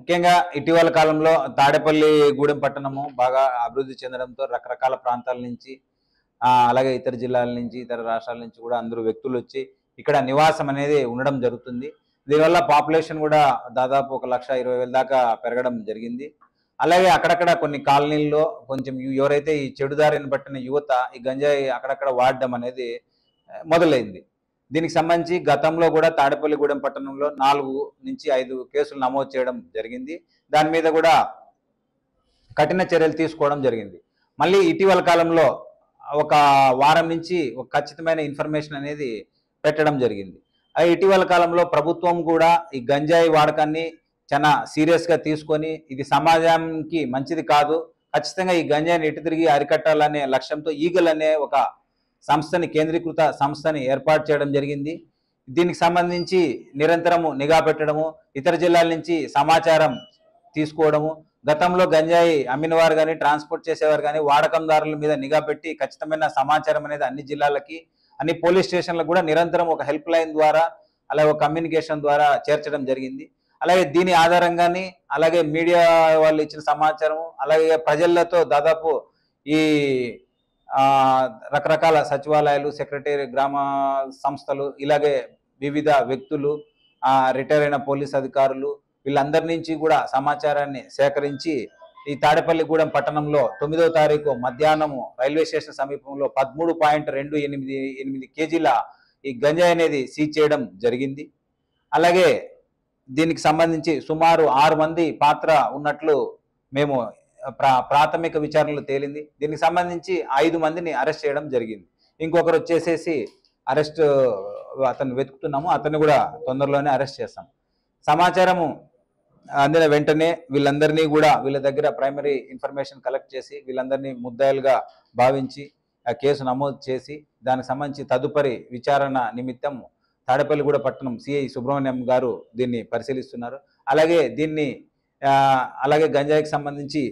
ముఖ్యంగా ఇటీవల కాలంలో తాడేపల్లి గూడెం పట్టణము బాగా అభివృద్ధి చెందడంతో రకరకాల ప్రాంతాల నుంచి అలాగే ఇతర జిల్లాల నుంచి ఇతర రాష్ట్రాల నుంచి కూడా అందరూ వ్యక్తులు వచ్చి ఇక్కడ నివాసం అనేది ఉండడం జరుగుతుంది. దీనివల్ల పాపులేషన్ కూడా దాదాపు 1,20,000 దాకా పెరగడం జరిగింది. అలాగే అక్కడక్కడ కొన్ని కాలనీల్లో కొంచెం ఎవరైతే ఈ చెడుదారిని పట్టిన యువత ఈ గంజాయి అక్కడక్కడ వాడడం అనేది మొదలైంది. దీనికి సంబంధించి గతంలో కూడా తాడేపల్లిగూడెం పట్టణంలో 4 నుంచి 5 కేసులు నమోదు చేయడం జరిగింది. దాని మీద కూడా కఠిన చర్యలు తీసుకోవడం జరిగింది. మళ్ళీ ఇటీవల కాలంలో ఒక వారం నుంచి ఒక ఖచ్చితమైన ఇన్ఫర్మేషన్ అనేది పెట్టడం జరిగింది. ఇటీవల కాలంలో ప్రభుత్వం కూడా ఈ గంజాయి వాడకాన్ని చాలా సీరియస్గా తీసుకొని ఇది సమాజానికి మంచిది కాదు, ఖచ్చితంగా ఈ గంజాయిని ఎటు తిరిగి అరికట్టాలనే లక్ష్యంతో ఈగల్ అనే ఒక సంస్థని కేంద్రీకృత సంస్థని ఏర్పాటు చేయడం జరిగింది. దీనికి సంబంధించి నిరంతరము నిఘా పెట్టడము, ఇతర జిల్లాల నుంచి సమాచారం తీసుకోవడము, గతంలో గంజాయి అమ్మిన వారు కానీ ట్రాన్స్పోర్ట్ చేసేవారు కానీ వాడకందారుల మీద నిఘా పెట్టి ఖచ్చితమైన సమాచారం అనేది అన్ని జిల్లాలకి అన్ని పోలీస్ స్టేషన్లకు కూడా నిరంతరం ఒక హెల్ప్ లైన్ ద్వారా అలాగే ఒక కమ్యూనికేషన్ ద్వారా చేర్చడం జరిగింది. అలాగే దీని ఆధారంగానే అలాగే మీడియా వాళ్ళు ఇచ్చిన సమాచారం అలాగే ప్రజలతో దాదాపు ఈ రకరకాల సచివాలయాలు, సెక్రటరీ, గ్రామ సంస్థలు, ఇలాగే వివిధ వ్యక్తులు, రిటైర్ అయిన పోలీస్ అధికారులు వీళ్ళందరి నుంచి కూడా సమాచారాన్ని సేకరించి ఈ తాడేపల్లిగూడెం పట్టణంలో 9వ తారీఖు మధ్యాహ్నము రైల్వే స్టేషన్ సమీపంలో 13.288 కేజీల ఈ గంజాయి అనేది సీజ్ చేయడం జరిగింది. అలాగే దీనికి సంబంధించి సుమారు 6 మంది పాత్ర ఉన్నట్లు మేము ప్రాథమిక విచారణలో తేలింది. దీనికి సంబంధించి 5 మందిని అరెస్ట్ చేయడం జరిగింది. ఇంకొకరు వచ్చేసేసి అరెస్ట్ అతను వెతుకుతున్నాము, అతన్ని కూడా తొందరలోనే అరెస్ట్ చేస్తాం. సమాచారము అందిన వెంటనే వీళ్ళందరినీ కూడా వీళ్ళ దగ్గర ప్రైమరీ ఇన్ఫర్మేషన్ కలెక్ట్ చేసి వీళ్ళందరినీ ముద్దాయిలుగా భావించి కేసు నమోదు చేసి దానికి సంబంధించి తదుపరి విచారణ నిమిత్తం తాడేపల్లిగూడెం పట్టణం సిఐ సుబ్రహ్మణ్యం గారు దీన్ని పరిశీలిస్తున్నారు. అలాగే గంజాయికి సంబంధించి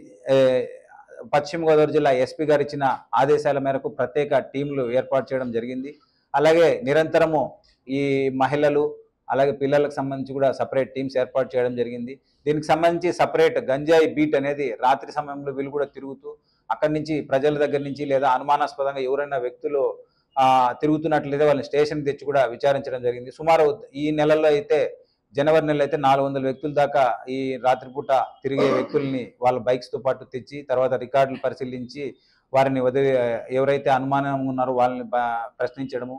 పశ్చిమ గోదావరి జిల్లా ఎస్పీ గారు ఇచ్చిన ఆదేశాల మేరకు ప్రత్యేక టీంలు ఏర్పాటు చేయడం జరిగింది. అలాగే నిరంతరము ఈ మహిళలు అలాగే పిల్లలకు సంబంధించి కూడా సపరేట్ టీమ్స్ ఏర్పాటు చేయడం జరిగింది. దీనికి సంబంధించి సపరేట్ గంజాయి బీట్ అనేది రాత్రి సమయంలో వీళ్ళు కూడా తిరుగుతూ అక్కడి నుంచి ప్రజల దగ్గర నుంచి లేదా అనుమానాస్పదంగా ఎవరైనా వ్యక్తులు తిరుగుతున్నట్లయితే వాళ్ళని స్టేషన్ తెచ్చి కూడా విచారించడం జరిగింది. సుమారు ఈ నెలలో అయితే జనవరి నెలలో అయితే 400 వ్యక్తుల దాకా ఈ రాత్రిపూట తిరిగే వ్యక్తుల్ని వాళ్ళ బైక్స్తో పాటు తెచ్చి తర్వాత రికార్డులు పరిశీలించి వారిని ఎవరైతే అనుమానం ఉన్నారో వాళ్ళని ప్రశ్నించడము,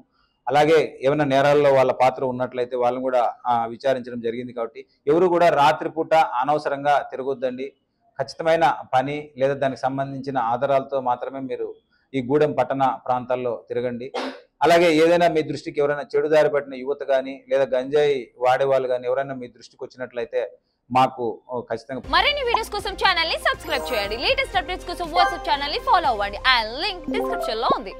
అలాగే ఏమైనా నేరాల్లో వాళ్ళ పాత్ర ఉన్నట్లయితే వాళ్ళని కూడా విచారించడం జరిగింది. కాబట్టి ఎవరు కూడా రాత్రిపూట అనవసరంగా తిరగొద్దండి. ఖచ్చితమైన పని లేదా దానికి సంబంధించిన ఆధారాలతో మాత్రమే మీరు ఈ గూడెం పట్టణ ప్రాంతాల్లో తిరగండి. అలాగే ఏదైనా మీ దృష్టికి ఎవరైనా చెడుదారి పట్టిన యువత కానీ లేదా గంజాయి వాడేవాళ్ళు కానీ ఎవరైనా మీ దృష్టికి వచ్చినట్లయితే మాకు ఖచ్చితంగా మరిన్ని వీడియోస్ కోసం ఛానల్ ని సబ్స్క్రైబ్ చేయండి. లేటెస్ట్ అప్డేట్స్ కోసం వాట్సాప్ ఛానల్ ని ఫాలో అవ్వండి. ఆ లింక్ డిస్క్రిప్షన్ లో ఉంది.